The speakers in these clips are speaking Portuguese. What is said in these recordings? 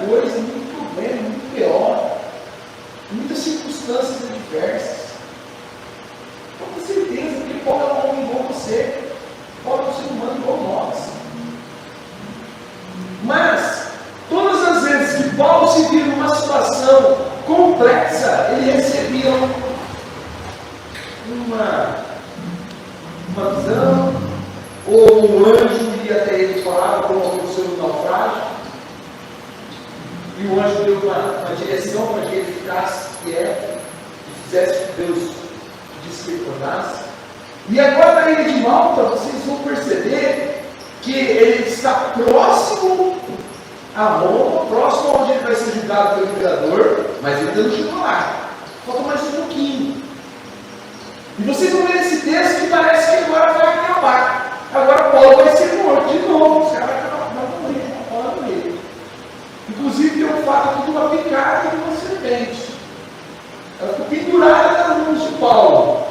coisa, muito problema, muito pior, muitas circunstâncias adversas. Com certeza, porque Paulo é um homem igual você, Paulo é um ser humano igual nós. Mas, todas as vezes que Paulo se viu numa situação complexa, ele recebia uma visão, ou um anjo ia até ele falar como aconteceu no naufrágio, e o anjo deu uma direção para que ele ficasse quieto e fizesse o que Deus disse que ele tornasse. E agora na ilha de Malta, vocês vão perceber que ele está próximo a Roma, próximo onde ele vai ser julgado pelo imperador, mas ele ainda não chegou lá. Falta mais um pouquinho. E vocês vão ver esse texto que parece que agora vai acabar. Agora Paulo vai ser morto de novo. Os caras vão morrer. Inclusive tem um fato aqui de uma picada de uma serpente. Ela ficou pendurada nas mãos de Paulo.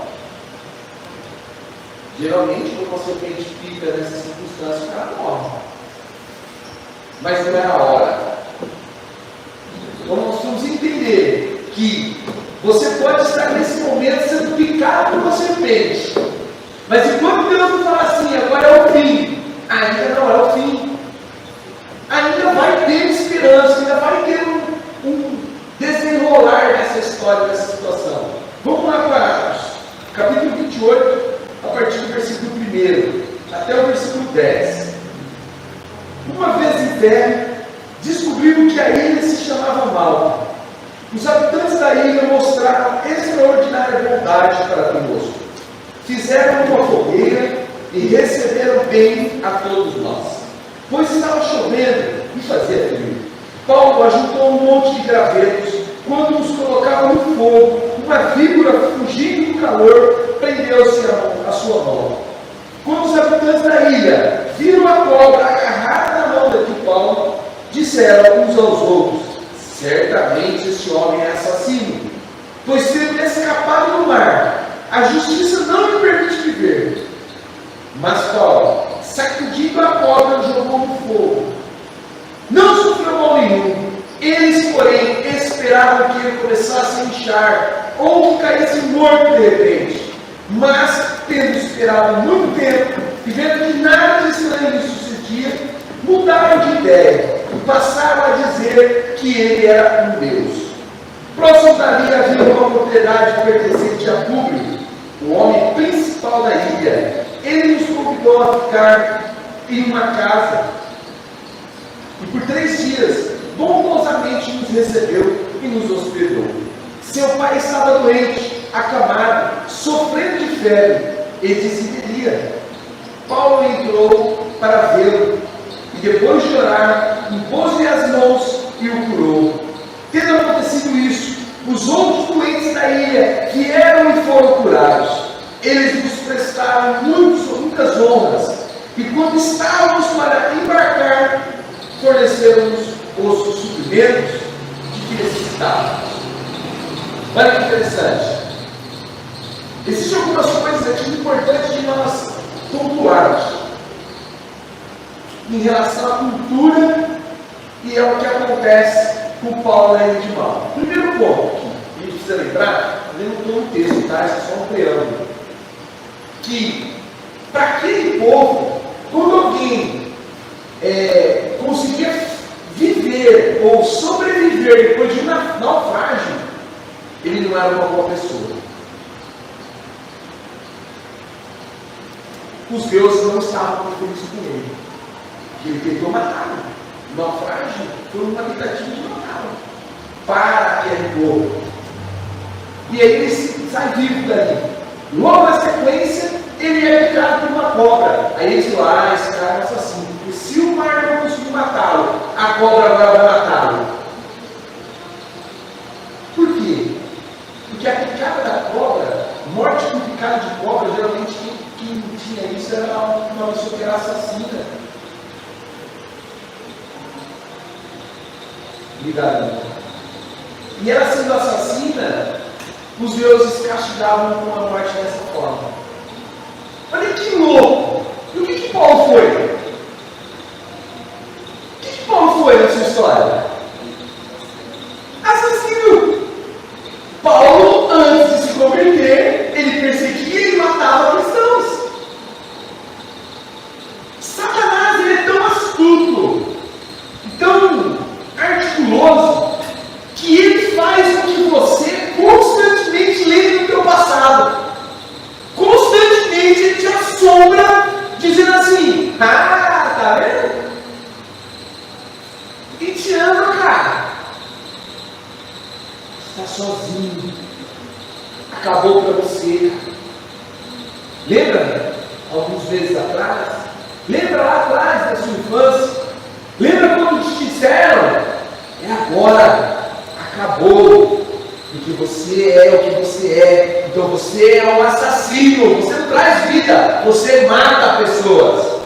Geralmente, quando uma serpente pica nessas circunstâncias, o cara morre. Mas não é a hora. Então nós precisamos entender que você pode estar nesse momento sendo picado por uma serpente. Mas enquanto Deus não falar assim, agora é o fim, ainda não é o fim. Ainda vai ter esperança, ainda vai ter um desenrolar dessa história, dessa situação. Vamos lá para Atos, capítulo 28, a partir do versículo 1 até o versículo 10. Uma vez em pé, descobriram que a ilha se chamava Malta. Os habitantes da ilha mostraram extraordinária bondade para conosco. Fizeram uma fogueira e receberam bem a todos nós. Pois estava chovendo e fazia frio. Paulo ajuntou um monte de gravetos. Quando nos colocavam no fogo, uma víbora, fugindo do calor, prendeu-se a sua mão. Quando os habitantes da ilha viram a cobra agarrada na mão de Paulo, disseram uns aos outros: certamente este homem é assassino, pois tendo escapado do mar, a justiça não lhe permite viver. Mas Paulo, sacudindo a cobra, jogou no fogo. Não sofreu mal nenhum. Eles, porém, esperavam que ele começasse a inchar, ou que caísse morto de repente. Mas, tendo esperado muito tempo, e vendo que nada de estranho lhe sucedia, mudaram de ideia e passaram a dizer que ele era um Deus. Próximo dali havia uma propriedade pertencente a Públio, o homem principal da ilha. Ele nos convidou a ficar em uma casa, e por 3 dias, bondosamente nos recebeu e nos hospedou. Seu pai estava doente, acamado, sofrendo de febre e desinteria. Paulo entrou para vê-lo, e depois de orar, impôs-lhe as mãos e o curou. Tendo acontecido isso, os outros doentes da ilha vieram e foram curados. Eles nos prestaram muitas honras, e quando estávamos para embarcar, forneceram-nos os suprimentos de que necessitávamos. Olha que interessante. Existem algumas coisas aqui importantes de nós pontuarmos em relação à cultura e ao que acontece com Paulo na ilha de Malta. Primeiro ponto que a gente precisa lembrar, eu não estou no texto, tá? Isso é só um preâmbulo. Que para aquele povo, quando alguém conseguia viver ou sobreviver depois de um naufrágio, ele não era uma boa pessoa. Os deuses não estavam felizes com ele. Ele tentou matá-lo. O naufrágio foi uma tentativa de matá-lo para aquele povo. E aí ele sai vivo dali. Logo na sequência, ele é picado por uma cobra. Aí eles falam: esse cara é assassino. Porque se o mar não conseguir matá-lo, a cobra agora vai matá-lo. Por quê? Porque a picada da cobra, morte por picada de cobra, geralmente quem tinha isso era uma pessoa que era assassina. Ligado? E ela sendo assassina, os deuses castigavam com a morte dessa forma. Olha que louco! E o que Paulo foi? O que Paulo foi nessa história? sozinho. Acabou para você. Lembra, alguns meses atrás? Lembra lá atrás da sua infância? Lembra quando te disseram? É agora. Acabou. Porque você é o que você é. Então você é um assassino. Você não traz vida. Você mata pessoas.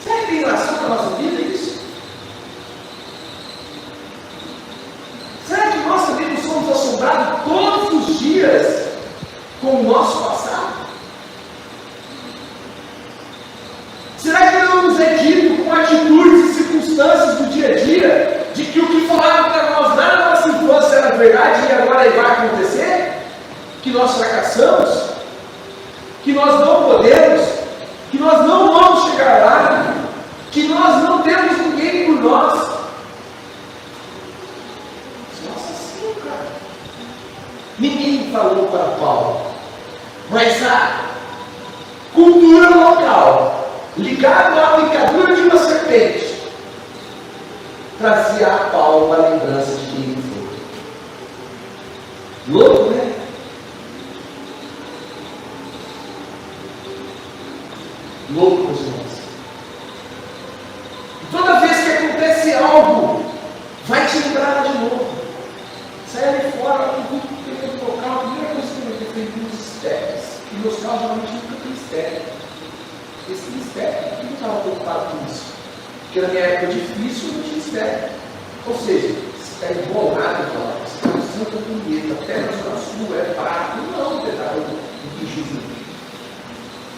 Será que tem relação com a nossa vida isso? Será que nós também não somos assombrados todos os dias com o nosso passado? Será que não nos é dito com atitudes e circunstâncias do dia a dia de que o que falaram para nós lá na nossa infância era verdade e agora vai acontecer? Que nós fracassamos? Que nós não podemos? Que nós não vamos chegar lá? Que nós não temos ninguém por nós? Nossa, sim, cara. Ninguém falou para Paulo, mas a cultura local, ligado à picadura de uma serpente, trazia a Paulo a lembrança de quem ele foi. Louco, né? Louco, meus irmãos. Toda vez que acontece algo, vai te lembrar de novo. Sai ali fora, tem que tocar. A primeira coisa que eu tenho feito nos steps. E meus carros geralmente nunca tem step. Esse step, por que eu estava preocupado com isso? Porque na minha época difícil não tinha step. Ou seja, você está embolado, você está no Santa Punheta, até na Zona Sul, é prato. Não, pedal do bichozinho.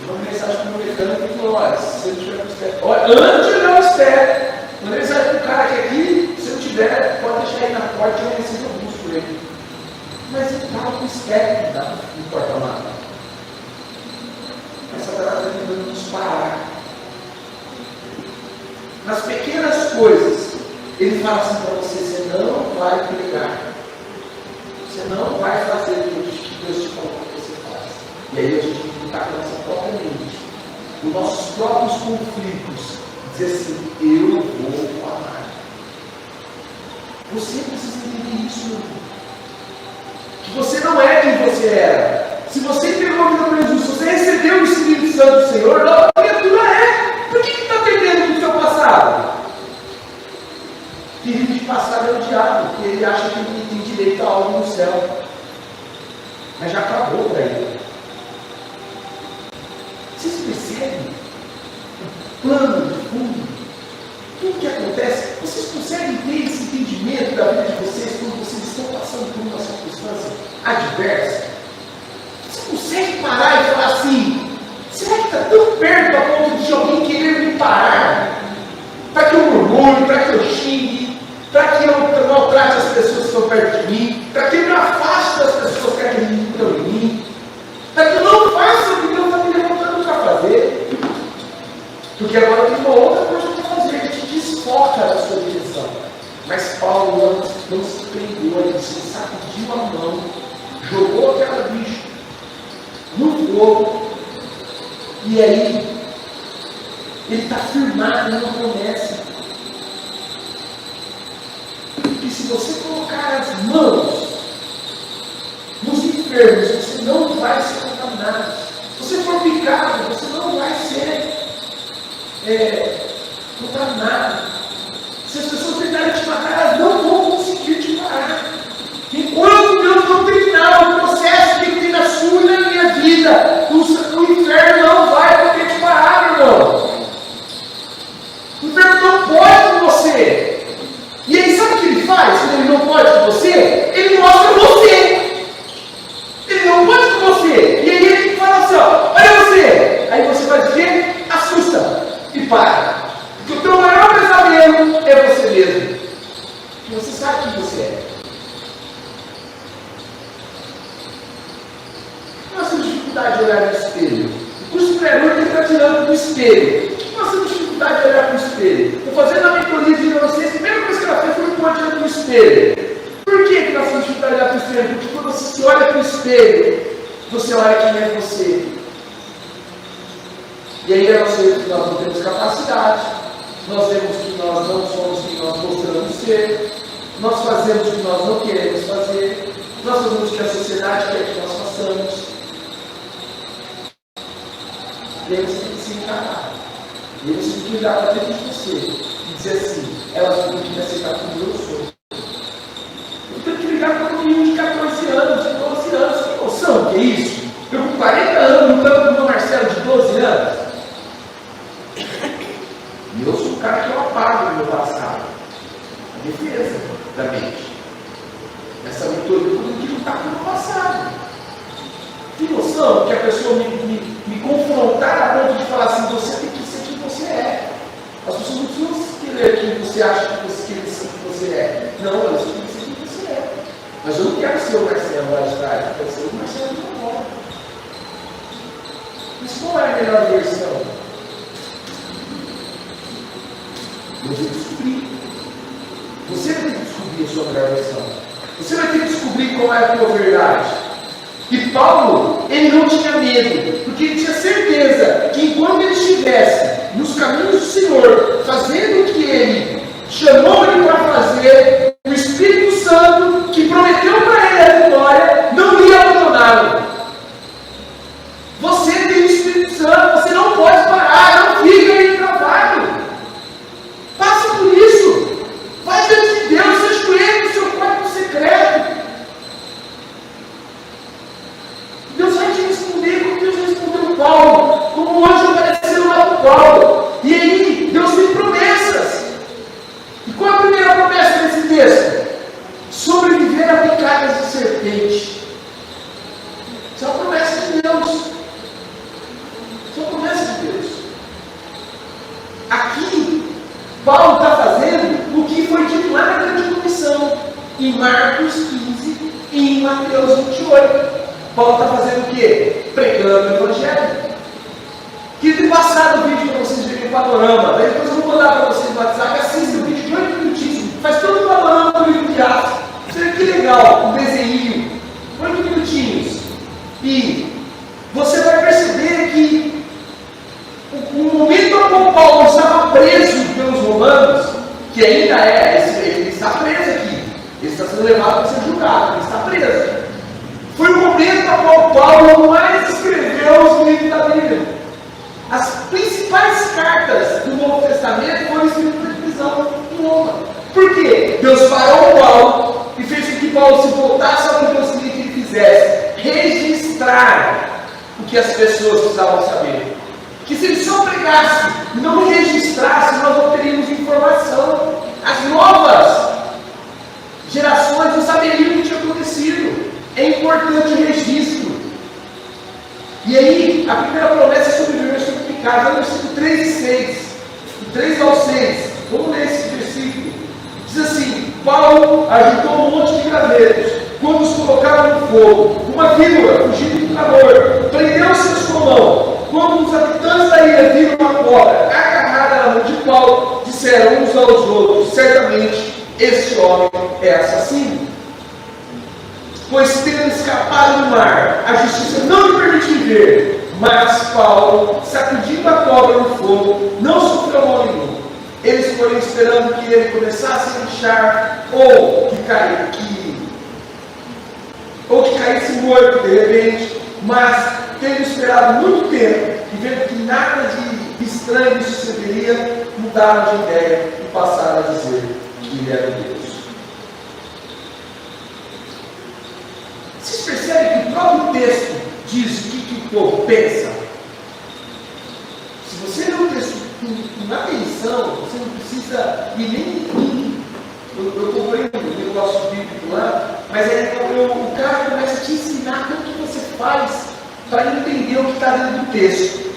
Uma mensagem para o meu mecânico que falou: olha, se você não tiver com step, olha, antes de olhar o step, mandei mensagem para o cara que aqui, se não tiver, pode deixar aí na porta e eu recebo o busto por ele. Mas ele estava com step no porta-malas. Essa palavra está tentando nos parar. Nas pequenas coisas, ele fala assim para você: você não vai pregar, você não vai fazer o que Deus te falou que você faz. E aí a gente tem que lutar com a nossa própria mente, os nossos próprios conflitos, dizer assim: eu vou falar. Você precisa entender isso, meu irmão. Que você não é quem você era. Se você entregou a vida para Jesus, se você recebeu o Espírito Santo do Senhor, nova criatura é. Por que está perdendo no seu passado? Filho de passado é o diabo, porque ele acha que ele tem direito a algo no céu. Mas já acabou para ele. Vocês percebem o plano de fundo? Tudo que acontece, vocês conseguem ter esse entendimento da vida de vocês quando vocês estão passando por uma circunstância adversa? Você consegue parar e falar assim: será que está tão perto a ponto de alguém querer me parar? Para que eu murmure, para que eu xingue, para que eu maltrate as pessoas que estão perto de mim, para que eu me afaste das pessoas que acreditam em mim, para que eu não faça o que Deus está me levantando para fazer. Porque agora eu tenho uma outra coisa para fazer, que te desfoca da sua direção. Mas Paulo não se prendeu, ele sacudiu a mão, jogou aquela bicho no fogo, e aí ele está firmado numa promessa. Que se você colocar as mãos nos enfermos, você não vai ser contaminado. Se você for picado, você não vai ser contaminado. Se as pessoas tentarem te matar, elas não vão conseguir te parar. Enquanto Deus não terminar o processo que Ele tem na sua e na minha vida, o inferno não vai poder te parar, meu irmão. O inferno não pode com você. E aí, sabe o que ele faz quando ele não pode com você? Ele mostra você. Ele não pode com você. E aí ele fala assim: ó, olha você. Aí você faz o quê? Assusta e para. Porque o teu maior pesadelo é você mesmo. Porque você sabe quem você é. Nós temos dificuldade de olhar no espelho. O curso superior ele está tirando do espelho. Por que nós temos dificuldade de olhar no espelho? Estou fazendo a mentoria de vocês. A primeira coisa que ela fez foi pôr diante do espelho. Por que nós temos dificuldade de olhar para o espelho? Porque quando você se olha para o espelho, você olha quem é você. E aí nós vemos que nós não temos capacidade, nós vemos que nós não somos quem nós mostramos ser, nós fazemos o que nós não queremos fazer, nós fazemos o que a sociedade quer que nós façamos. E aí você tem que se encarar. E aí você tem que olhar para dentro de você e dizer assim, elas têm que me aceitar como eu sou. Eu tenho que ligar para um menino de 14 anos, de 12 anos. Você tem noção do que é isso? Eu com 40 anos lutando com o meu Marcelo de 12 anos. E eu sou o cara que eu apago do meu passado. A defesa da mente. Essa leitura eu tenho que lutar com o meu passado. Tem noção que a pessoa me confrontar a ponto de falar assim, você tem que ser quem você é. As pessoas não precisam querer quem você acha que você é. Não, elas têm que ser quem você é. Mas eu não quero ser o Marcelo lá de trás, eu quero ser o Marcelo de agora. Mas qual é a melhor versão? Eu vou descobrir. Você vai ter que descobrir a sua melhor versão. Você vai ter que descobrir qual é a tua verdade. E Paulo, ele não tinha medo, porque ele tinha certeza que enquanto ele estivesse nos caminhos do Senhor, fazendo o que ele chamou ele para fazer, o Espírito Santo, que prometeu para ele a vitória, não ia abandoná-lo. Você tem o Espírito Santo, você não pode parar, não fica aí travado. Passa por isso. Vai diante de Deus, se ajoelhe no seu quarto secreto. Deus vai te responder como Deus respondeu Paulo, como o anjo apareceu lá para Paulo. E aí, Deus tem promessas. E qual é a primeira promessa desse texto? Sobreviver a picadas de serpente. Isso é uma promessa de Deus. Isso é uma promessa de Deus. Aqui, Paulo está fazendo o que foi dito lá na grande comissão, em Marcos 15 e em Mateus 28. Paulo está fazendo o quê? Pregando o Evangelho. Queria passar o vídeo para vocês verem o panorama. Daí depois eu vou mandar para vocês no WhatsApp. Assista o vídeo de 8 minutinhos. Faz todo o panorama do livro de Atos. Você vê que legal, um desenho. 8 minutinhos. E você vai perceber que o momento em que Paulo estava preso pelos romanos, que ainda ele está preso aqui. Ele está sendo levado para ser julgado. Ele está preso. Foi o momento em que Paulo mais escreveu os livros da Bíblia. As principais cartas do Novo Testamento foram escritas na prisão em Roma. Por quê? Deus parou Paulo e fez com que Paulo se voltasse ao que Deus queria que ele fizesse. Registrar o que as pessoas precisavam saber. Que se ele só pregasse e não registrasse, nós não teríamos informação. As novas gerações não saberiam o que tinha acontecido. É importante o registro. E aí, a primeira promessa é sobre o versículo picado, é o versículo 3 e 6. Do 3 ao 6. Vamos ler esse versículo. Diz assim: Paulo agitou um monte de gravetos, quando os colocaram no fogo. Uma víbora, fugindo do calor, prendeu-se a sua mão. Quando os habitantes da ilha viram uma cobra agarrada na mão de Paulo, disseram uns aos outros: certamente este homem é assassino. Pois tendo escapado do mar, a justiça não lhe permite viver. Mas Paulo, sacudindo a cobra no fogo, não sofreu mal nenhum. Eles foram esperando que ele começasse a inchar, ou que caísse morto de repente. Mas, tendo esperado muito tempo, e vendo que nada de estranho sucederia, mudaram de ideia e passaram a dizer que ele era Deus. Vocês percebem que o próprio texto diz o que o povo pensa? Se você lê o texto com atenção, você não precisa ir nem. Eu comprei um negócio bíblico lá, mas o cara começa a te ensinar o que você faz para entender o que está dentro do texto.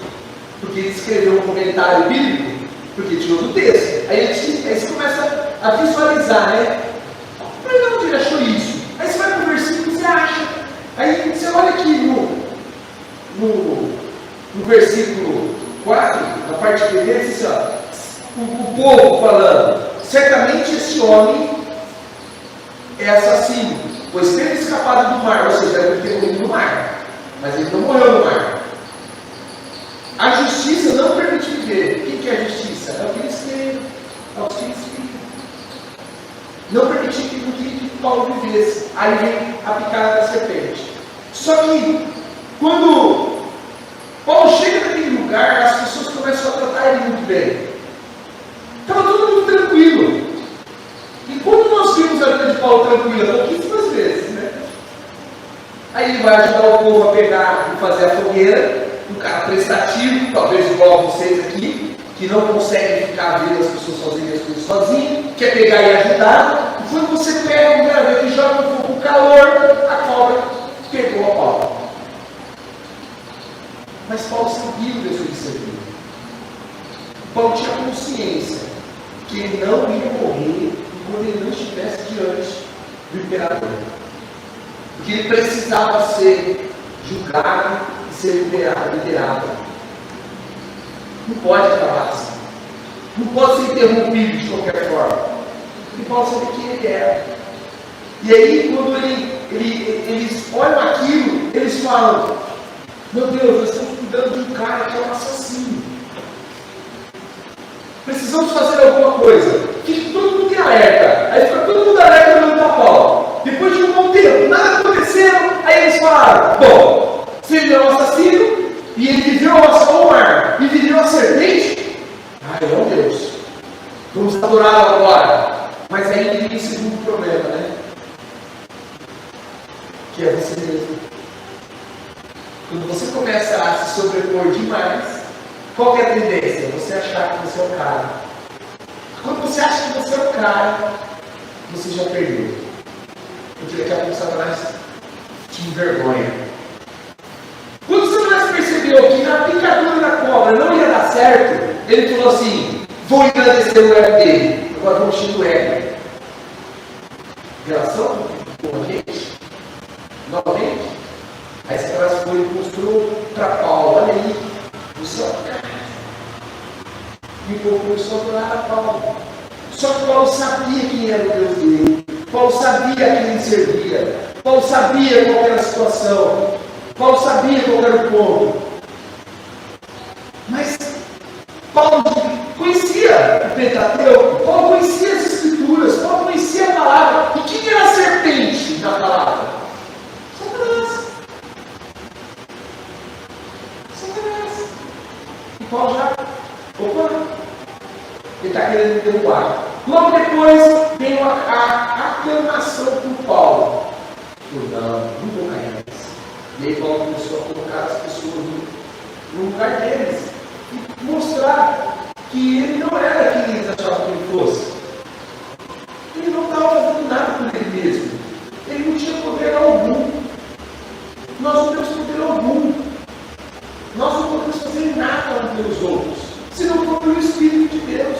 Porque ele escreveu um comentário bíblico, porque tirou do texto. Aí você começa a visualizar, né? Mas onde ele achou isso? Aí você vai para o versículo e você acha. Aí você olha aqui no versículo 4, na parte primeira, diz assim, ó, o povo falando: certamente esse homem é assassino, pois tendo escapado do mar, ou seja, ele ter morrido no mar, mas ele não morreu no mar. A justiça não permite viver. O que é a justiça? É o que eles querem. É o que eles querem. Não permitir que Paulo vivesse. Aí vem a picada da serpente. Só que, quando Paulo chega naquele lugar, as pessoas começam a tratar ele muito bem. Estava todo mundo tranquilo. E quando nós vimos a vida de Paulo tranquila? Pouquíssimas vezes, né? Aí ele vai ajudar o povo a pegar e fazer a fogueira, um cara prestativo, talvez igual a vocês aqui, que não conseguem ficar vendo as pessoas fazerem as coisas sozinhos, quer pegar e ajudar. E quando você pega a primeira vez que joga um pouco o calor, a cobra pegou a Paulo. Mas Paulo sabia o Deus que ele servia. Paulo tinha consciência que ele não ia morrer quando ele não estivesse diante do imperador. Que ele precisava ser julgado e ser liberado. Não pode acabar assim. Não pode ser interrompido de qualquer forma. E Paulo sabia quem ele era. E aí, quando eles olham aquilo, eles falam: meu Deus, nós estamos cuidando de um cara que é um assassino. Precisamos fazer alguma coisa. Fica todo mundo em alerta. Aí fica todo mundo alerta olhando para Paulo. Depois de um bom tempo, nada aconteceu. Aí eles falaram: bom, se ele é um assassino e ele viveu ao mar e viveu a serpente, ai meu Deus, vamos adorá-lo agora. Mas aí vem o segundo problema, né? Que é você mesmo. Quando você começa a se sobrepor demais, qual que é a tendência? Você achar que você é o cara. Quando você acha que você é o cara, você já perdeu. Porque daqui a pouco Satanás te envergonha. Quando Satanás percebeu que na picadura da cobra não ia dar certo, ele falou assim: vou engrandecer o ego dele. Agora vamos encher o ego. Relação com a gente? Novamente? Aí Satanás foi e mostrou para Paulo: olha aí, você é o cara. E o povo começou a adorar a Paulo. Só que Paulo sabia quem era o Deus dele. Paulo sabia a quem ele servia. Paulo sabia qual era a situação. Paulo sabia qual era o ponto. Mas Paulo conhecia o Pentateuco. Paulo conhecia as Escrituras. Paulo conhecia a palavra. E quem era a serpente da palavra? Satanás. Satanás. E Paulo já... opa! Ele está querendo me derrubar. Logo depois veio a aclamação por Paulo. Não vou cair nessa. E aí Paulo começou a colocar as pessoas no lugar deles. E mostrar que ele não era quem eles achavam que ele fosse. Ele não estava fazendo nada por ele mesmo. Ele não tinha poder algum. Nós não temos poder algum. Nós não podemos fazer nada uns pelos outros, se não for pelo Espírito de Deus.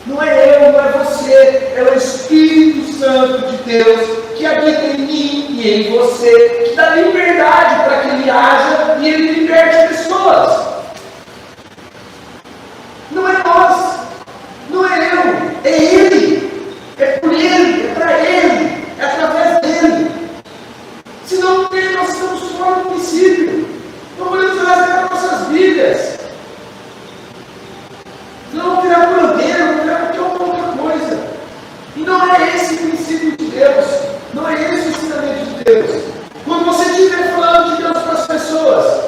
Não é eu, não é você, é o Espírito Santo de Deus que habita em mim e em você, que dá liberdade para que ele haja e ele liberte pessoas. Não é nós, não é eu, é ele, é por ele, é para ele, é através dele. Se não tem, nós estamos fora do princípio. Não podemos rasgar nossas Bíblias. Não virar bandeira, não virar qualquer outra coisa. E não é esse o princípio de Deus. Não é esse o ensinamento de Deus. Quando você estiver falando de Deus para as pessoas,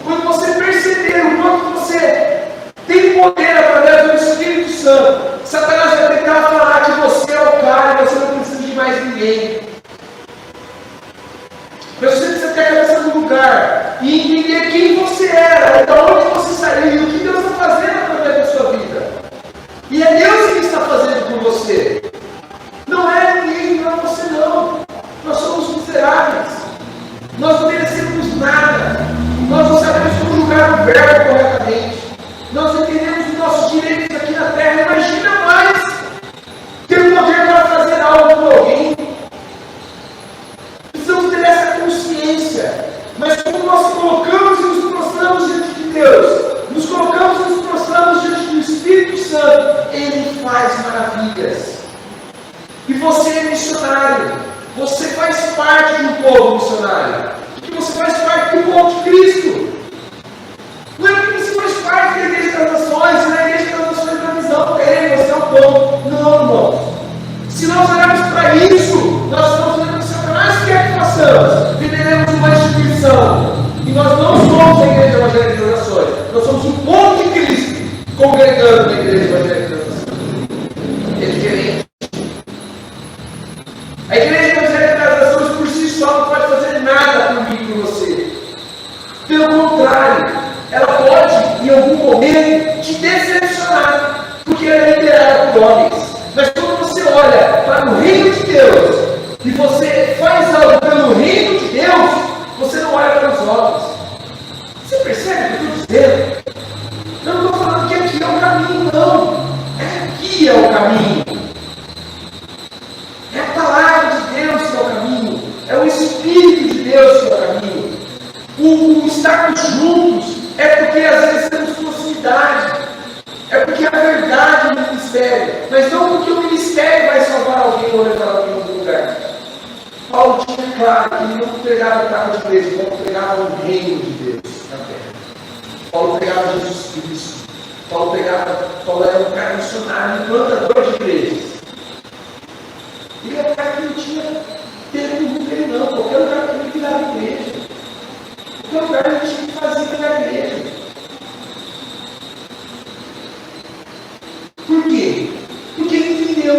quando você perceber o quanto você tem poder através do Espírito Santo, Satanás vai tentar falar que você é o cara e você não precisa de mais ninguém. Mas você precisa ter a cabeça no lugar e entender quem você era, de onde você saiu e o que Deus está fazendo através da sua vida. E é Deus que está fazendo por você. Não é ninguém, não é você não. Nós somos miseráveis. Nós não merecemos nada. Nós não sabemos conjugar o verbo corretamente. Nós não entendemos os nossos direitos aqui na terra. Imagina mais ter o poder para fazer algo por alguém. Precisamos ter essa consciência. Mas quando nós colocamos e nos prostramos diante de Deus, nos colocamos e nos prostramos diante do Espírito Santo, Ele faz maravilhas. E você é missionário. Você faz parte de um povo missionário. Porque você faz parte do povo de Cristo. Não é porque você faz parte da Igreja das Nações, e na Igreja das Nações da visão, você é o povo. Não, irmãos. Se nós entrando na igreja evangélica. É diferente. A igreja evangélica das nações por si só não pode fazer nada por mim e por você. Pelo contrário, ela pode, em algum momento, te decepcionar, porque ela é liderada por homens. Mas quando você olha para o reino de Deus e você faz algo pelo reino de Deus, você não olha para os homens. Você percebe o que eu estou dizendo? Eu não estou falando que aqui é o caminho, não. Aqui é o caminho. É a palavra de Deus que é o caminho. É o Espírito de Deus que é o caminho. O estarmos juntos é porque às vezes temos proximidade. É porque a verdade no ministério. Mas não porque o ministério vai salvar alguém ou levar alguém a algum lugar. Paulo tinha claro que ele não pregava a palavra de Deus, ele não pregava o reino de Deus na terra. Paulo pregava Jesus Cristo. Paulo era um cara missionário, implantador de igrejas. Ele era um cara que não tinha tempo no dele, não. Qualquer lugar que ele virava igreja. Qualquer lugar ele tinha que fazer na igreja. Por quê? Porque ele entendeu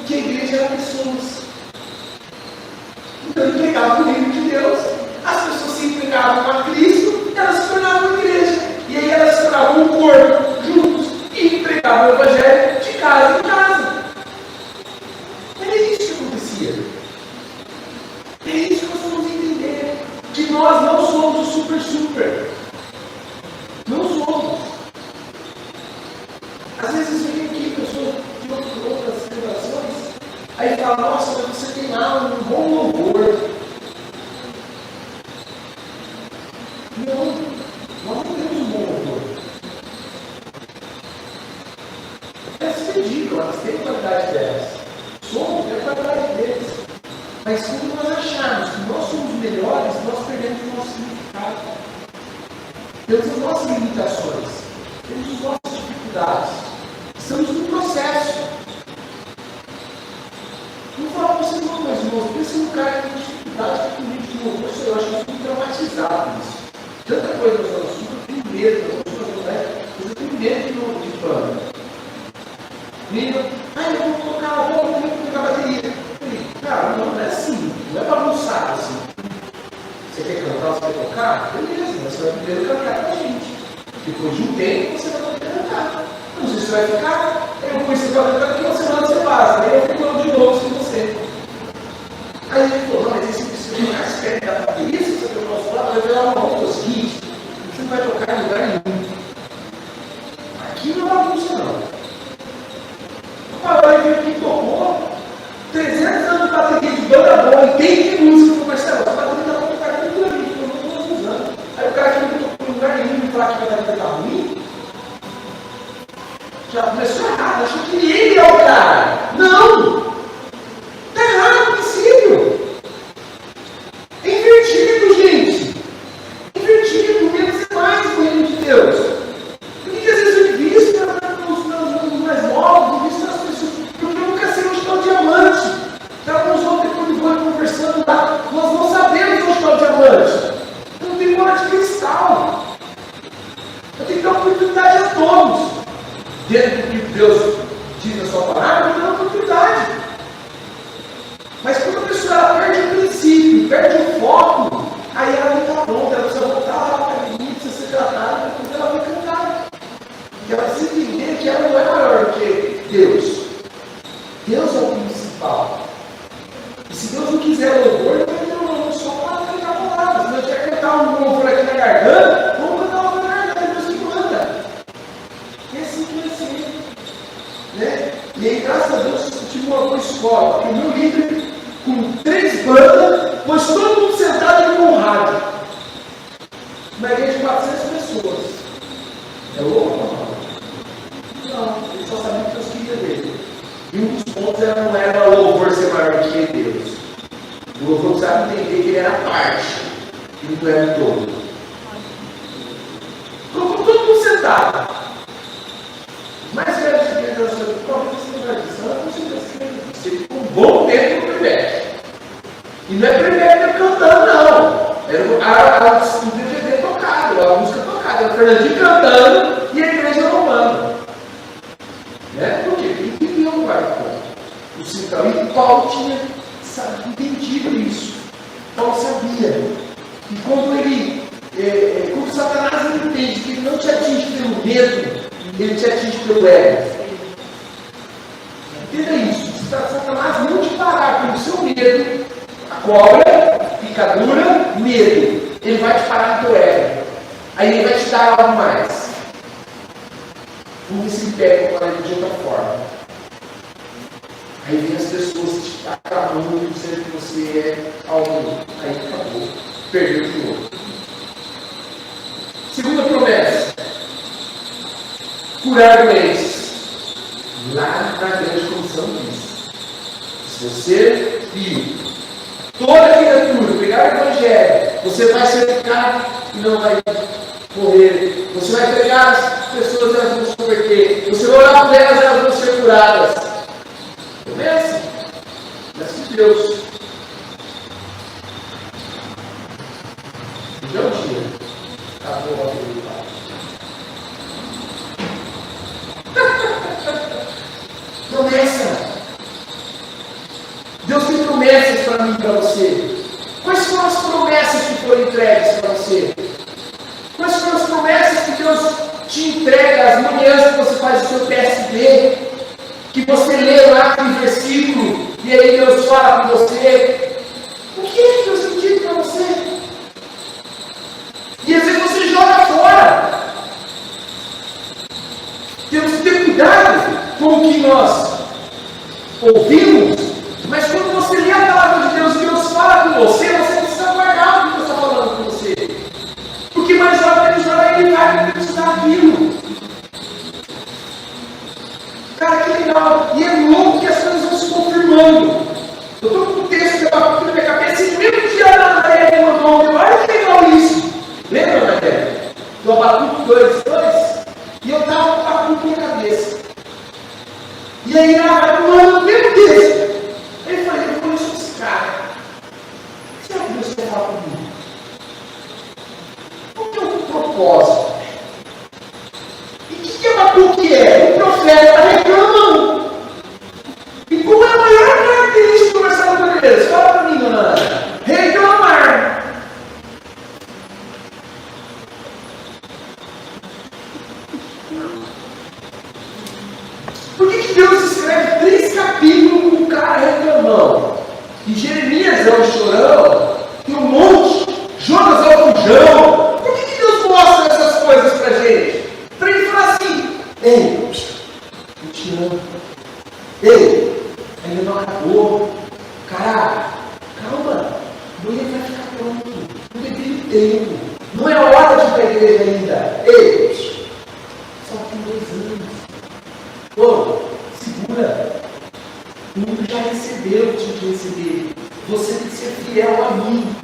que a igreja era pessoas. Então ele pregava o reino de Deus. As pessoas se entregavam a Cristo, elas se tornavam igreja. E aí elas se tornavam um corpo juntos e pregavam o evangelho de casa em casa. Era isso que acontecia. É isso que nós vamos entender. Que nós não somos o super. Não somos. Às vezes vem aqui pessoas de outras celebrações, aí fala, nossa, mas você tem lá um bom louvor. Não, nós não temos um bom louvor. Elas se dedicam, elas têm qualidade delas. Somos, é a qualidade deles. Mas quando nós acharmos que nós somos melhores, nós perdemos o nosso significado. Temos as nossas limitações, temos as nossas dificuldades. Estamos no processo. Não falo para você não, mas irmãos, pensa no cara que tem dificuldade com o livro de louvor, eu acho que eu fico traumatizado nisso. Tanta coisa nós falamos, eu tenho medo, eu tenho medo de pano. Menina, eu vou colocar, vou colocar a bateria. Eu falei, cara, não é assim, não é bagunçado assim. Você quer cantar, você quer tocar? Beleza, mas você vai primeiro cantar com a gente. Depois de um tempo, você vai poder cantar. Não sei se você vai ficar, eu comecei a cantar porque uma semana você passa, aí eu fico de novo sem você. Aí ele falou, mas esse precisa mais perto da bateria, se você for nosso lado, vai virar uma roupa seguinte, você não vai tocar em lugar nenhum. Aqui não é bagunça não. O Paulo veio aqui e tocou 300 anos de bateria de banda boa, e tem que música, eu falei, Marcelo, a bateria da boa está aqui tudo ali, eu não estou usando. Aí o cara que não tocou em lugar nenhum e falar que a bateria está ruim, já começou errado, achou que ele é o cara. Não! Está errado o princípio. É invertido, gente. É invertido, menos é mais o reino de Deus. Por que às vezes eu visto nos mais novos, eu visto nas pessoas, porque eu nunca sei onde está o diamante. Estávamos ontem quando foi conversando lá, nós não sabemos onde está o diamante. Eu não tenho bola de cristal. Eu tenho que dar oportunidade a todos. Dentro do que Deus diz na sua palavra, eu dou oportunidade. Mas quando a pessoa ela perde o princípio, perde o foco, aí ela não está pronta, ela precisa voltar lá para a academia, precisa ser tratada, porque ela vai cantar. E ela precisa entender que ela não é maior do que Deus. Deus é o principal. E se Deus não quiser louvor, ele vai ter um louvor só para cantar palavras. Se Deus quer cantar um louvor aqui na garganta, vamos cantar um louvor na garganta, é Deus que manda. É assim que vai ser. Né? E aí, graças a Deus, eu tive uma boa escola, porque o meu líder, com 3 bandas, pôs todo mundo sentado ali com o rádio. Uma igreja de 400 pessoas. É louco ou não? Não, ele só sabia que Deus queria dele. E um dos pontos não era o louvor ser maior do que Deus. O louvor precisava entender que ele era parte, que ele não era todo. Colocou todo mundo sentado. Mas velho de igreja, talvez você vai dizer, você ficou um bom tempo no pivete. E não é pivete cantando, não. Era o DVD tocado, a música tocada. Era o Fernandinho cantando e a igreja louvando. Né? Por quê? Porque ele viveu no guarda-ponto. O central. E Paulo tinha entendido isso. Paulo sabia. E quando quando Satanás não entende que ele não te atinge pelo medo, ele te atinge pelo ego. Entenda isso. Se Satanás não te parar pelo seu medo, a cobra, picadura, medo, ele vai te parar no teu ego. Aí ele vai te dar algo mais. Vamos ver se ele pega para ele de outra forma. Aí vem as pessoas te acabando dizendo que você é algo. Aí acabou. Perdeu o outro. Segunda promessa. Curar doenças. Lá na grande comissão diz. Se você viu toda a criatura pegar o evangelho, você vai ser pecado e não vai morrer. Você vai pegar as pessoas e elas vão se converter. Você vai orar por elas e elas vão ser curadas. Promessa. Promessa de Deus. Então, tia, acabou a vida. Promessa. Deus tem promessas para mim e para você. Quais foram as promessas que foram entregues para você? Quais foram as promessas que Deus te entrega as manhãs que você faz o seu PSB? Que você lê lá aquele versículo e aí Deus fala com você. O que é que Deus tem dito para você? E às vezes você joga fora. Temos que ter cuidado com o que nós ouvimos, mas quando você lê a palavra de Deus e Deus fala com você, você precisa guardar o que Deus está falando com você. Porque mais rápido ele vai precisar daquilo. Cara, que legal. E é louco que as coisas vão se confirmando. Eu estou com um texto de Abacuque na minha cabeça e no mesmo dia a André me mandou um. Olha que legal isso. Lembra, André? Do Abacuque 2:2. E eu estava com o Abacuque na minha cabeça. E aí ela vai pulando o mesmo texto. Ele falou, eu conheço esse cara. Será que Deus quer falar comigo? Qual que é o propósito? E o que Abacuque é? O profeta reclamando. E qual é a maior característica do Marcelo Pereira? Fala para mim, dona Ana. Reclamar. Por que Deus escreve 3 capítulos com o cara reclamando? E Jeremias é o chorão, e um monte, Jonas é o fujão. Por que Deus mostra essas coisas pra gente? Para ele falar assim: ei, eu te amo. Ei, ainda não acabou. Cara, calma, amanhã vai ficar pronto. Não tem tempo. Não é hora de ir para a igreja ainda. Ei, só tem 2 anos. Ô, segura. O mundo já recebeu o que tinha que receber. Você tem que ser fiel a mim.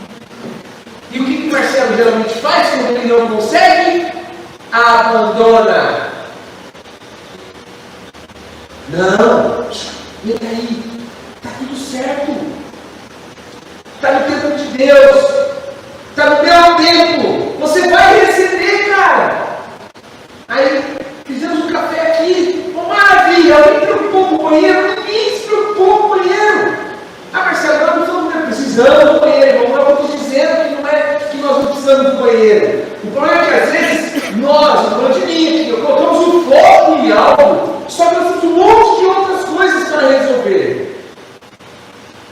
E o que o Marcelo geralmente faz quando ele não consegue? Abandona. Não. E aí? Está tudo certo. Está no tempo de Deus. Está no meu tempo. Você vai receber, cara. Aí, fizemos um café aqui. Uma maravilha. Alguém se preocupou com o banheiro? Ninguém se preocupou com o banheiro. Ah, Marcelo, nós não estamos precisando do banheiro. Irmão, eu estou dizendo que não é que nós não precisamos do banheiro. O problema é que às vezes nós, falando de mim, colocamos o foco em algo, só que nós temos um monte de outras coisas para resolver.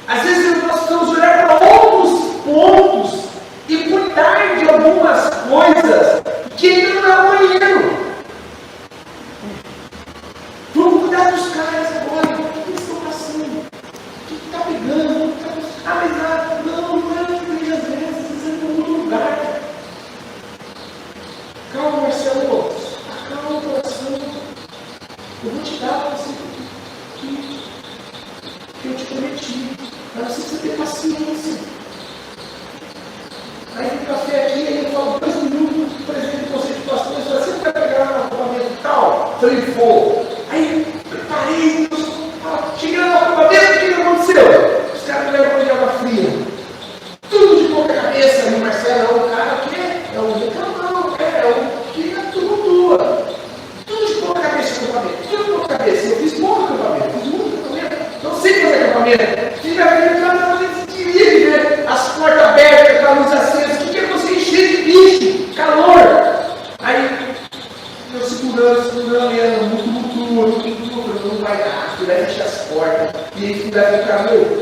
Às vezes nós precisamos olhar para outros pontos e cuidar de algumas coisas que ainda não é o banheiro. Vamos cuidar dos caras agora. O que eles estão passando? O que está pegando? Ah, mas não é a igreja às vezes, é em outro lugar. Calma, Marcelo. Acalma o coração. Eu vou te dar para você que eu te prometi. Mas você precisa ter paciência. Aí tem café aqui, aí eu falo 2 minutos, o presidente do conselho de pastores, você vai pegar um acampamento tal? Falei, vou. Aí preparei, cheguei no acampamento, o que aconteceu? Os caras me levaram de água fria. Tudo de ponta cabeça, o Marcelo é o cara que é o reclamão, é o que é tudo tua. Tudo de ponta cabeça no acampamento, tudo de ponta cabeça. acampamento. Fica aquele acampamento de livre, né? As portas abertas, com a luz acesa. O que é você encher de bicho? Calor. Aí, eu segurando, e ela muito, não vai dar. Você vai fechar as portas. E aí, vai ficar,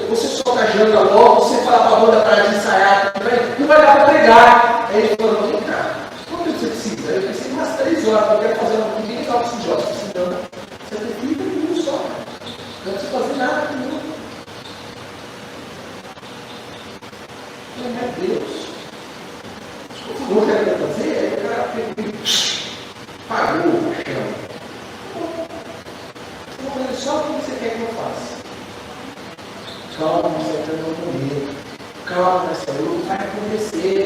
você solta a janta logo, você fala pra banda para de ensaiar. Não vai dar para pregar. Aí ele falou, vem cá, quanto tempo você precisa? Eu pensei, umas 3 horas, eu quero fazer uma coisa bem alto de jogos. Então, você tem 30 minutos só. Não precisa fazer nada comigo. Meu Deus. O que eu quero fazer? Aí o cara pagou o chão. Eu vou fazer só o que você quer que eu faça. Calma, você não vai morrer. Calma, Marcelo, vai acontecer.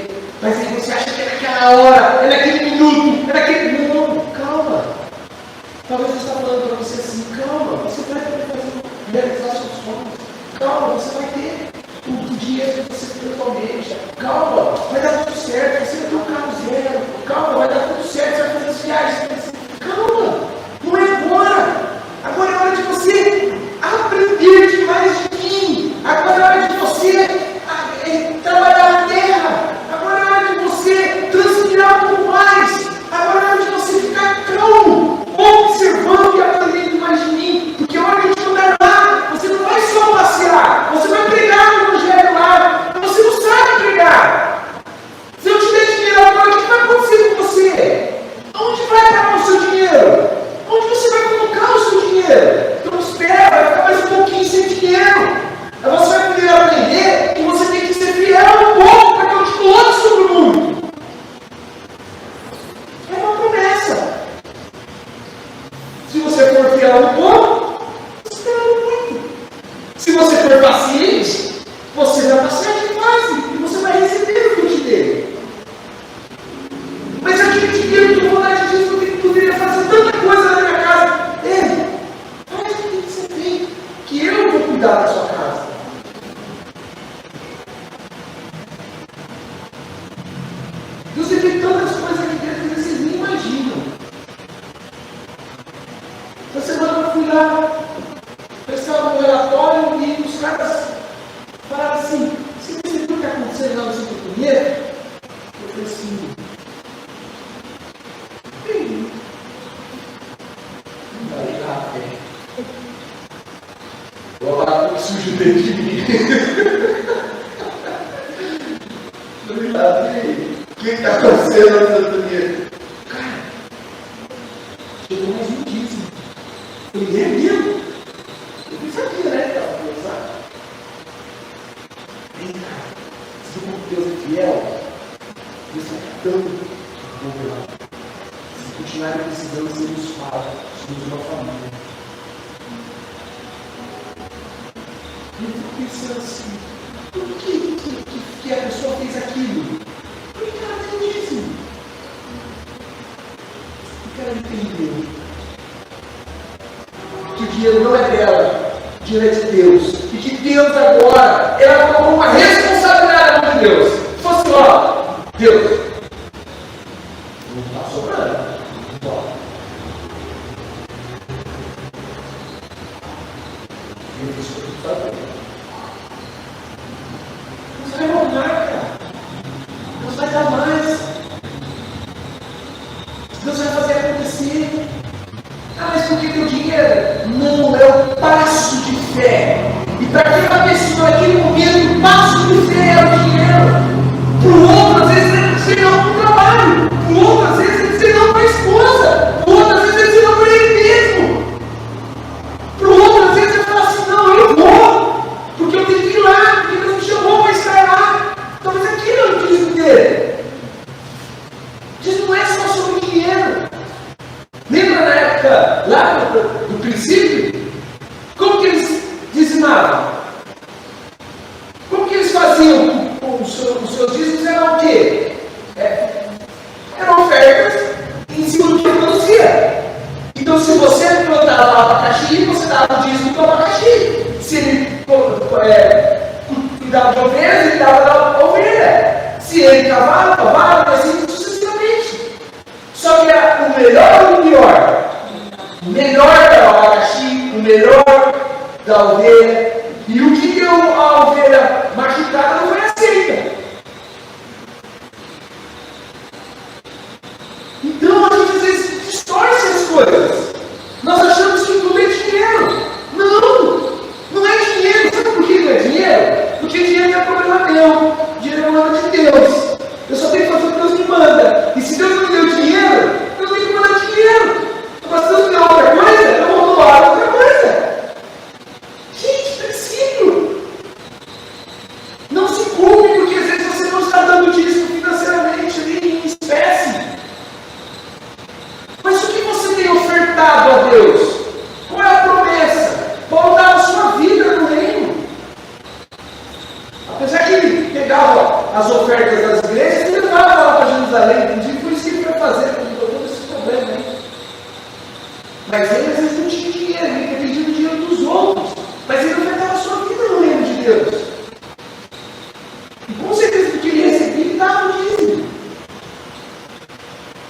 Mas aí você acha que é naquela hora, é naquele minuto, é naquele. Não, calma. Talvez eu esteja falando para você assim, calma, você vai poder realizar seus sonhos. Calma, você vai ter o dinheiro que você tanto almeja. Calma, vai dar tudo certo, você vai ter um carro zero. Calma, vai dar tudo certo, você vai fazer as viagens. Calma, não é agora. Agora é hora de você aprender demais de mim. Agora é hora de você trabalhar na terra. Agora é hora de você transpirar um pouco mais. Agora é hora de você ficar calmo, observando e aprendendo mais de mim. Porque a hora que a gente andar lá, você não vai só passear, você vai pregar o evangelho lá. Você não sabe pregar. Se eu te der dinheiro agora, o que vai acontecer com você? Onde vai parar o seu dinheiro? Onde você vai colocar o seu dinheiro? Então espera, vai ficar mais um pouquinho sem dinheiro. Você vai poder aprender que você tem que ser fiel um pouco para que eu te coloque sobre o mundo. É uma promessa. Se você for fiel um pouco, espera muito. Se você for paciente, você vai passar de fase e você vai receber o que eu te dei. Mas aquele dinheiro que eu vou dar de Deus, eu poderia fazer tanta coisa na minha casa. Ei, faz o que tem que ser feito, que eu vou cuidar da sua casa. Deus tem feito tantas coisas aqui dentro que vocês nem imaginam. Essa semana eu fui lá, pessoal no relatório e os caras falaram assim, você viu o que está acontecendo lá no seu companheiro? Eu falei assim, não vai lá, velho. Vou lá com o sujo dentro de mim. Não lá, velho. O que está acontecendo na sua companheiro? Cara, chegou mais um dízimo. Eu falei, é mesmo? Eu não sabia, né? Que estava pensando. Vem cá, se como Deus é fiel, Deus é tão bom lá. Se continuarem precisando, você nos fala, somos uma família. E eu fico pensando assim, por que a pessoa fez aquilo? Porque ela tem dízimo. Porque ela entendeu que o dinheiro não é dela, o dinheiro é de Deus. E que Deus agora, ela colocou uma responsabilidade na mão de Deus. Se fosse, ó, Deus, não está sobrando. Ó. Deus vai roubar, cara. Deus vai dar mais. Deus vai fazer acontecer. Ah, mas por que teu dinheiro? Não, é o passo de fé. E para aquela pessoa, naquele momento, o passo de fé é o dinheiro. Para o outro, às vezes, ele dizer não para o trabalho. Para o outro, às vezes, ele dizer não para a esposa. Para o outro, às vezes, ele dizer não para ele mesmo. Para o outro, às vezes, ele fala assim, não, eu vou. Porque eu tenho que ir lá, porque Deus me chamou para estar lá. Talvez aquilo é o dízimo dele. Dízimo não é só sobre dinheiro. Lembra na época, lá do princípio? Como que eles dizimavam? Como que eles faziam? Os seus dízimos eram o quê? Eram ofertas em cima do que produzia. Então, se você plantava abacaxi, você dava o dízimo do abacaxi. Se ele cuidava de ovelhas, ele dava da ovelha. Se ele cavava, e assim sucessivamente. Só que o melhor do pior. O melhor da abacaxi, o melhor da ovelha e o que a ovelha machucada não foi aceita. Então a gente às vezes distorce as coisas. Nós achamos que tudo é dinheiro. Não é dinheiro. Sabe por que não é dinheiro? Porque dinheiro não é problema meu. Dinheiro é problema de Deus. Eu só tenho que fazer o que Deus me manda. E se Deus não me deu dinheiro, eu tenho que mandar dinheiro. Mas se Deus me deu outra coisa, eu vou doar outra coisa. Gente, princípio. Não se culpe, porque às vezes você não está dando dízimo financeiramente ali em espécie. Mas o que você tem ofertado a Deus? Qual é a promessa? Paulo dava a sua vida no reino. Apesar que ele pegava as ofertas das igrejas e levava lá para Jerusalém, inclusive foi isso que ele foi fazer com todo esse problema aí. Mas ele às vezes não tinha dinheiro, ele dependia do dinheiro dos outros. Mas ele ofertava a sua vida no reino de Deus. E com certeza porque ele recebia, ele dava o dízimo.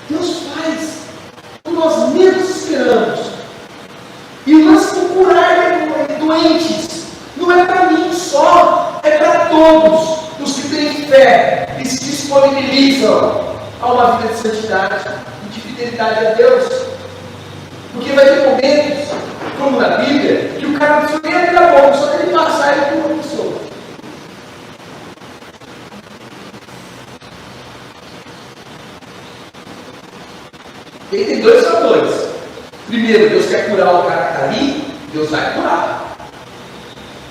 Deus faz o que nós menos esperamos. E o lance do curar doentes não é para mim só, é para todos os que têm fé e se disponibilizam a uma vida de santidade e de fidelidade a Deus. Porque vai ter momentos, como na Bíblia, que o cara não precisa nem abrir a boca, só que ele passar e ele uma pessoa. E aí tem dois fatores. Primeiro, Deus quer curar o cara que está ali, Deus vai curar.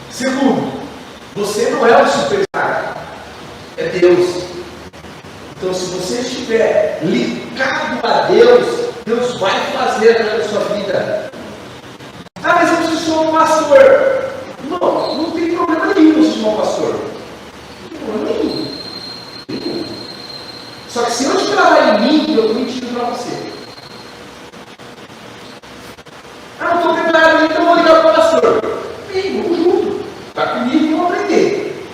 Segundo, você não é o super-cara, é Deus. Então, se você estiver ligado a Deus, Deus vai fazer na sua vida. Ah, mas eu preciso ser um pastor. Não tem problema nenhum você ser um pastor. Não tem problema nenhum. Só que se eu te trabalhar em mim, eu estou mentindo para você. Ah, não estou preparado, então vou ligar para o pastor. Vem, vamos junto. Está comigo e vamos aprender.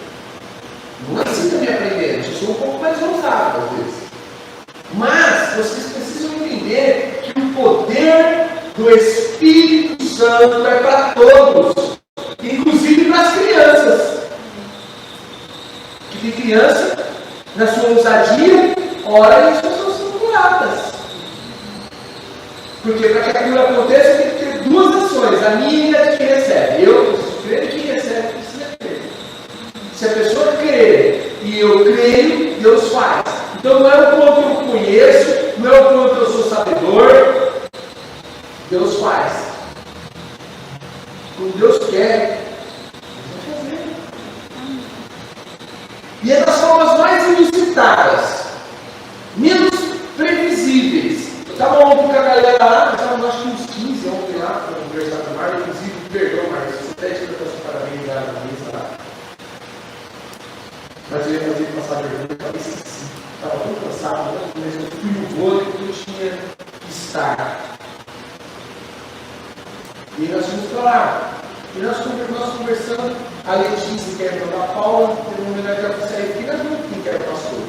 Não é assim também aprender. Eu sou um pouco mais ousado às vezes. Mas vocês precisam entender que o poder do Espírito Santo é para todos, inclusive para as crianças. Que tem criança, na sua ousadia, ora e as pessoas são curadas. Porque para que a cura aconteça, tem que ter duas ações: a minha e a de quem recebe. Eu preciso crer e quem recebe precisa crer. Se a pessoa crer e eu creio, Deus faz. Então não é o quanto eu conheço, não é o quanto eu sou sabedor, Deus faz. Quando Deus quer, Deus vai fazer. E é das formas mais inusitadas, menos previsíveis. Eu estava ontem com a galera lá, nós estávamos acho que uns 15 ontem lá, para conversar com o Mário, inclusive, perdão, Mário, você até te deu parabéns lá na mesa lá. Mas eu ia fazer passar vergonha, talvez esqueci. Estava tão cansado, mas eu fui no vôlei que eu tinha que estar. E nós fomos para lá. E nós conversando, a Letícia quer jogar a Paula, teve um momento que ela saiu aqui, nós não quem quer pastor.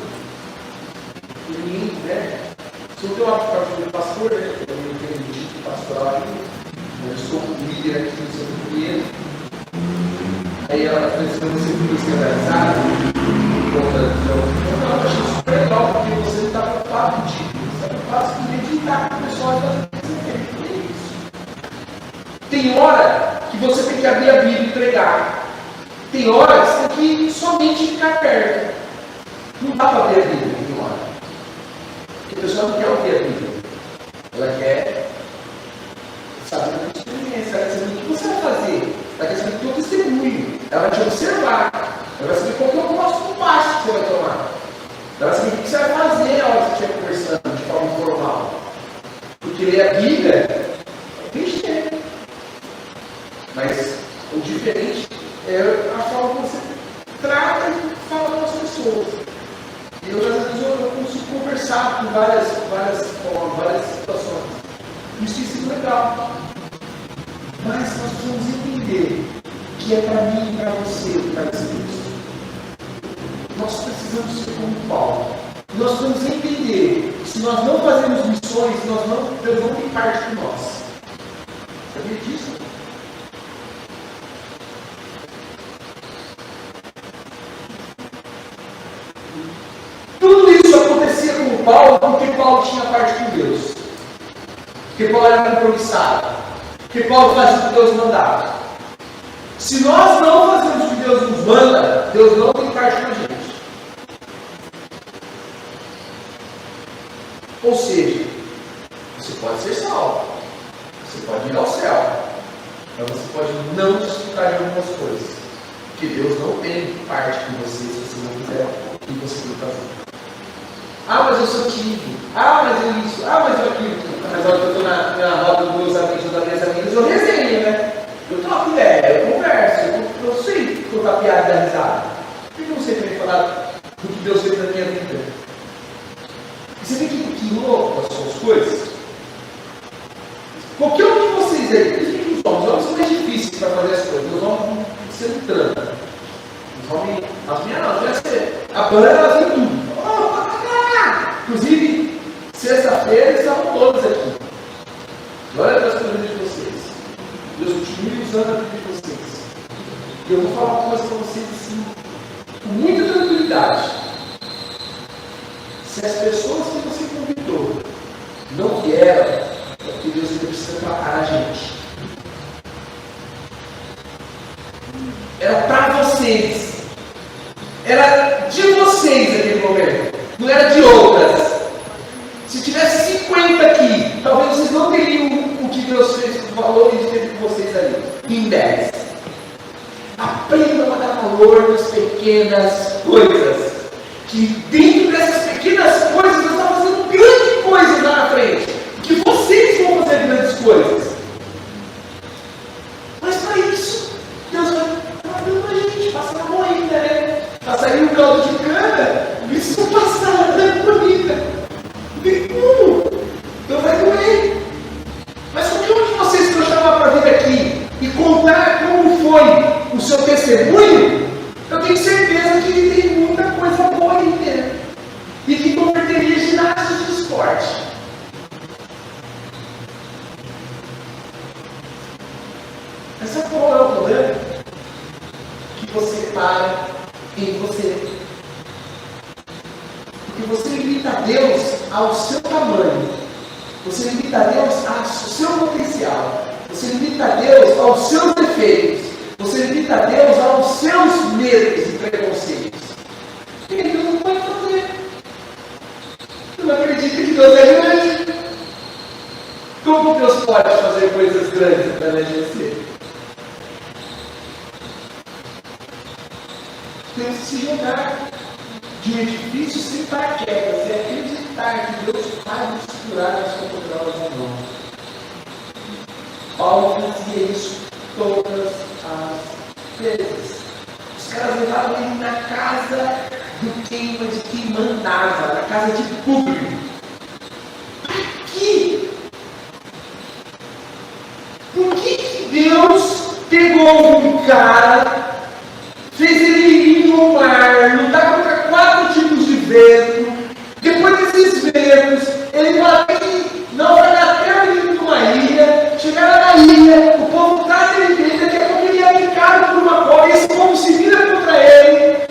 E ninguém, né? Se eu tenho uma parte de pastor, né? Eu não tenho título pastoral ainda. Eu sou líder aqui no Santo Pinheiro. Aí ela falou assim: você foi escandalizado? Eu achei super legal, porque você não está preocupado com título, você está preocupado em meditar com o pessoal que está fazendo. É isso. Tem hora que você tem que abrir a Bíblia e pregar. Tem hora que você tem que somente ficar perto. Não dá para abrir a Bíblia, tem hora. Porque a pessoa não quer ouvir a Bíblia. Ela quer saber da experiência, ela quer saber o que você vai fazer. Ela quer saber o teu testemunho. Ela vai te observar. Ela vai saber qual é o próximo passo que você vai tomar. Ela vai saber o que você vai fazer na hora que você estiver conversando de forma informal. Porque ler a Bíblia é besteira. Mas o diferente é a forma que você trata e fala com as pessoas. E eu, às vezes, eu consigo conversar com várias formas, várias situações. Isso tem sido legal. Mas nós precisamos entender que é para mim e para você que vai ser isso. Nós precisamos ser como Paulo. Nós precisamos entender que se nós não fazemos missões, Deus não tem parte de nós. Sabia disso? Paulo porque Paulo tinha parte com Deus. Porque Paulo era compromissado. Porque Paulo fazia o que Deus mandava. Se nós não fazemos o que Deus nos manda, Deus não tem parte com a gente. Ou seja, você pode ser salvo, você pode ir ao céu, mas você pode não desfrutar de algumas coisas, porque Deus não tem parte com você se você não quiser o que você tem que fazer. Ah, mas eu sou tímido. Ah, mas eu isso. Ah, mas eu aquilo. Mas olha que eu estou na roda dos meus amigos ou das minhas amigas, eu resenho, né? Eu troco ideia, eu converso, eu sei contar piada e dar risada. Por que eu não sei também falar do que Deus fez na minha vida? E você vê que louco são as coisas? Qualquer um de vocês aí, principalmente os homens são mais difíceis para fazer as coisas. Os homens você não tranca. Os homens, as minhas não, a banda elas vêm tudo. Inclusive, sexta-feira estavam todos aqui. Glória a Deus pela vida de vocês. Deus continue usando a vida de vocês. E eu vou falar uma coisa para vocês assim, com muita tranquilidade. Se as pessoas que você convidou não vieram, é porque Deus precisa tratar a gente. Era para vocês. Era de vocês naquele momento. Não era de outras. Se tivesse 50 aqui, talvez vocês não teriam o que Deus fez, o valor que Ele teve com vocês ali. Em 10. Aprendam a dar valor nas pequenas coisas. Que dentro dessas pequenas coisas, Deus está fazendo grandes coisas lá na frente. Que vocês vão fazer grandes coisas. Mas para isso, Deus vai dando a gente, passar a mão ainda, né? Para sair um caldo de cana, isso não passar na comida. Não tem como. Então vai doer. Mas qualquer um de vocês que eu chamar para vir aqui e contar como foi o seu testemunho, eu tenho certeza que ele tem muita coisa boa aí dentro. E que converteria ginásios de esporte. Mas sabe qual é o problema? Que você para em você. Porque você limita Deus ao seu tamanho. Você limita Deus ao seu potencial. Você limita Deus aos seus defeitos. Você limita Deus aos seus medos e preconceitos. E Deus não pode fazer. Você não acredita que Deus é grande? Como Deus pode fazer coisas grandes através de você? Temos que se jogar de um edifício sem paraquedas e acreditar que Deus vai nos segurar nas controlas ou não. Paulo fazia isso todas as vezes. Os caras levavam ele na casa de quem mandava, na casa de Públio. Aqui! Por que Deus pegou um cara, fez ele ir no mar, lutar contra 4 tipos de vento, depois desses ventos, ele bateu não vai dar terra de uma ilha, chegaram na ilha, o povo traz ele dentro, daqui a pouco ele é picado por uma cobra, e esse povo se vira contra ele.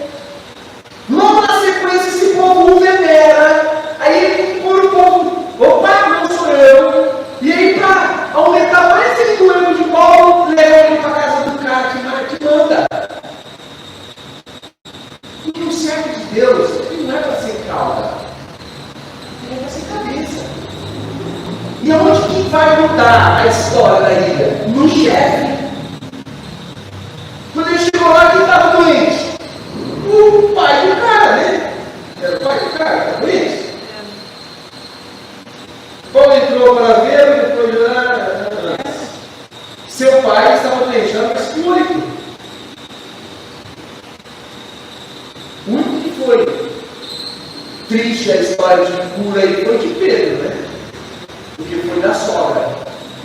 Logo na sequência, esse povo o venera, aí ele por o povo, opa, não sou eu, e aí para aumentar mais ainda o ego de Paulo, leva ele para a casa do cara que manda. Porque o servo de Deus, ele não é para ser cauda, ele é para ser cabeça. E aonde que vai mudar a história da ilha? No chefe. Quando ele chegou lá, quem estava doente? O pai do cara, né? Era o pai do cara, estava doente. Paulo entrou para ver, depois de seu pai estava doente, era mais único. O único que foi triste a história de cura aí foi de Pedro, né? Porque foi da sogra.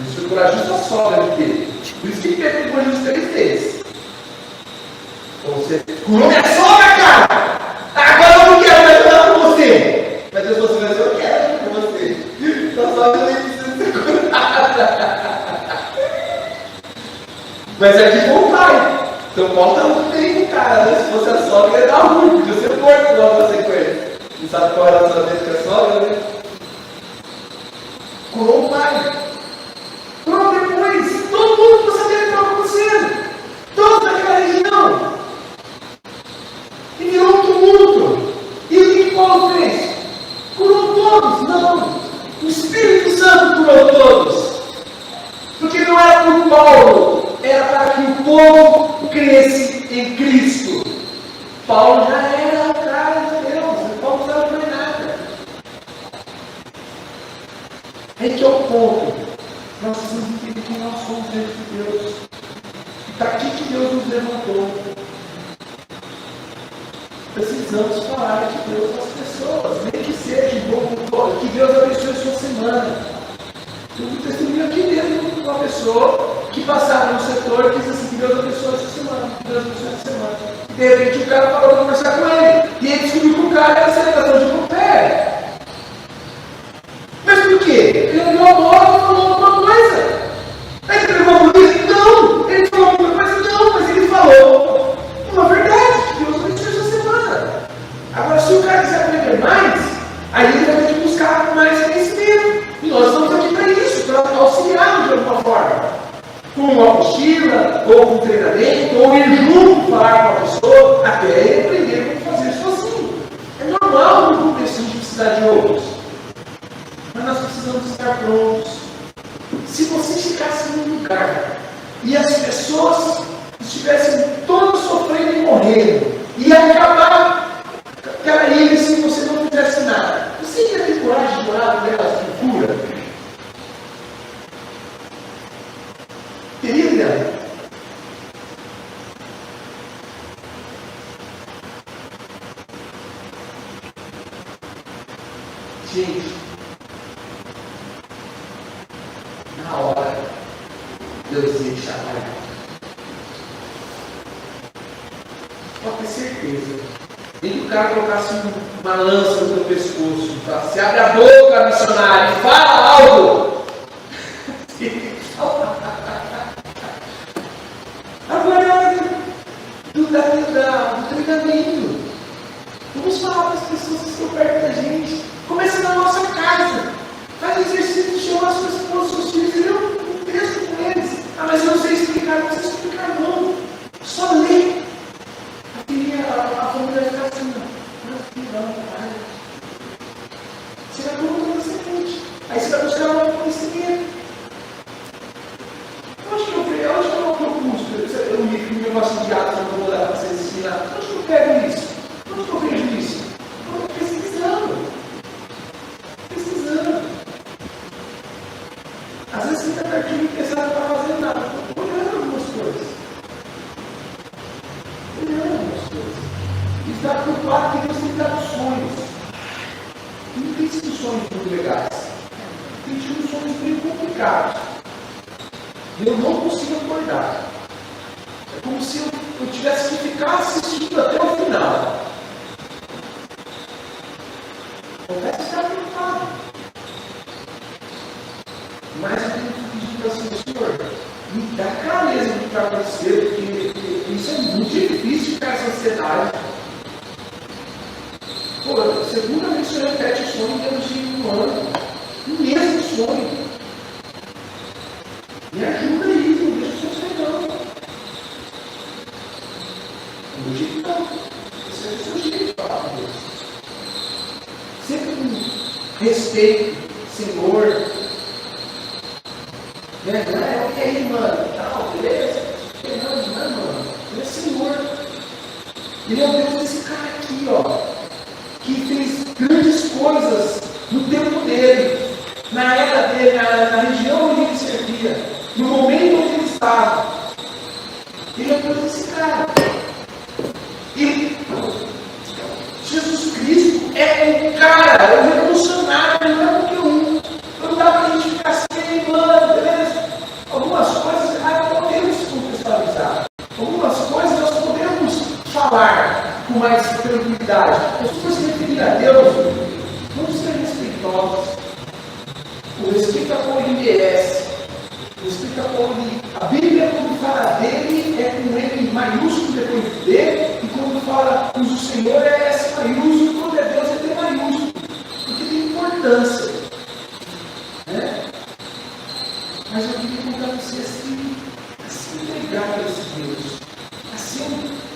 Isso foi corajoso a sogra de Pedro. Por isso que Pedro ficou justo 3 vezes. Ou você curou minha sogra, cara! Agora eu não quero mais falar com você! Mas Deus falou assim, eu quero com você. Sua sogra nem precisa ser curada. Mas aqui foi o pai. Então Paulo está muito bem com o cara, né? Se fosse a sogra, ia dar ruim, porque você morto logo na sequência. Não sabe qual é o relacionamento com a sogra, né? Curou o pai. Curou depois. Todo mundo ficou sabendo o que estava acontecendo. Todos naquela região. E virou um tumulto. E o que Paulo fez? Curou todos? Não. O Espírito Santo curou todos. Porque não era por Paulo, era para que o povo cresce em Cristo. Paulo já era o cara de Deus. Paulo não estava mais nada. É que é o ponto. Nós precisamos entender que nós somos dentro de Deus. E para que Deus nos levantou? Precisamos falar de Deus para as pessoas, nem que seja de bom com todo, que Deus abençoe a sua semana. Eu vi testemunho aqui mesmo de uma pessoa que passava no setor e disse assim: que Deus abençoe a sua semana, que Deus abençoe a sua semana. E de repente o cara parou para conversar com ele, e ele descobriu que o cara era celebração de Pompeia. Mas por quê? Ele olhou a bola e falou alguma coisa. Aí ele pegou a polícia? Não! Ele falou alguma coisa? Não, mas ele falou uma verdade, que Deus abençoe a sua semana. Agora, se o cara quiser aprender mais, aí ele vai ter que buscar mais conhecimento. E nós estamos aqui para isso, para auxiliá-lo de alguma forma. Com uma apostila, ou com um treinamento, ou ir junto falar com a pessoa, até ele aprender como fazer isso sozinho. É normal no começo a gente precisar de outros. Mas nós precisamos estar prontos. Se você ficasse num lugar e as pessoas estivessem todas sofrendo e morrendo, e acabar aquela ilha se você não fizesse nada, você ia ter coragem de orar por elas de cura? Querida, gente, na hora, Deus ia te chamar. Pode ter certeza. Nem que o cara colocasse uma lança no teu pescoço e falasse: abre a boca, missionário, fala algo. Agora é hora do treinamento. Vamos falar para as pessoas que estão perto da gente. Começa na nossa casa. Faz exercício de chamar as suas esposas, seus filhos, e lê um texto com eles. Ah, mas eu não sei explicar. Não sei explicar, não. Só lê. A família vai ficar assim, não, pai. Você vai colocar na semente. Aí você vai buscar um conhecimento. Onde que eu propus? Eu li que o negócio de atos eu vou dar para vocês ensinar. Onde que eu pego isso? Onde que eu vejo isso? Eu estou pesquisando. Às vezes você está pertinho e pensando que não está fazendo nada. Estou olhando algumas coisas. E está preocupado que Deus tem dado sonhos. E não tem sido sonhos muito legais. Tem tido sonhos bem complicados. E eu não consigo acordar. É como se eu tivesse que ficar assistindo até o final. Confesso estar preocupado. Mas eu tenho que pedir para o Senhor, me dá clareza do que vai acontecer, porque isso é muito difícil ficar essa ansiedade. Pô, seguramente o Senhor repete o sonho menos de um ano. O mesmo sonho. Me ajuda aí, não deixa o seu sonho não. Do meu jeito não. Esse é o seu jeito de falar com Deus. Sempre com respeito, Senhor. Não é ok, mano. Tal, beleza? Não, mano. Ele é Senhor. Ele é o Deus desse cara aqui, ó. Que fez grandes coisas no tempo dele, na era dele, na região onde ele servia, no momento onde ele estava. Ele é o Deus desse cara. E Jesus Cristo é um cara, é um revolucionário, não é qualquer um. Não dá para a gente ficar assim, mano, beleza? Algumas coisas nós podemos contextualizar. Algumas coisas nós podemos falar com mais tranquilidade. As pessoas se referir a Deus, vamos ser respeitosos. O respeito a qual ele merece. O respeito a qual ele. A Bíblia, quando fala dele, é com ele maiúsculo depois dele, e quando fala usa o Senhor, é S maiúsculo, quando é Deus, é T maiúsculo. mudança. Né? Mas eu queria contar para você assim, a se entregar a esse Deus, a ser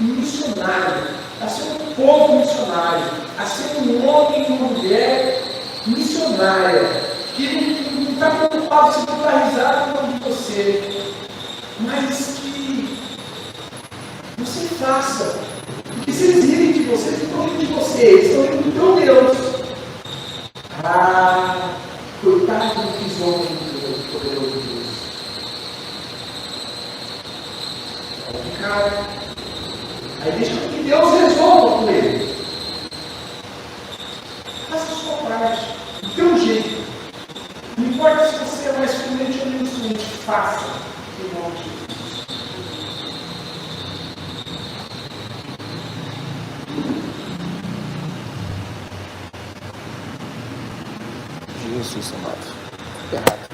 um missionário, a ser um povo missionário, a ser um homem e uma mulher missionária, que não está preocupado se não está risado de você, mas que você faça. Porque se eles rirem de você, eles estão rindo de você, eles estão rindo do teu Deus. Ah, coitado dos homens do poderoso Deus. Cara, aí deixa que Deus resolva com ele. Faça a sua parte, do teu jeito. Não importa se você é mais fluente ou menos fluente, faça. Em nome de Jesus. Jesus amado. Errado.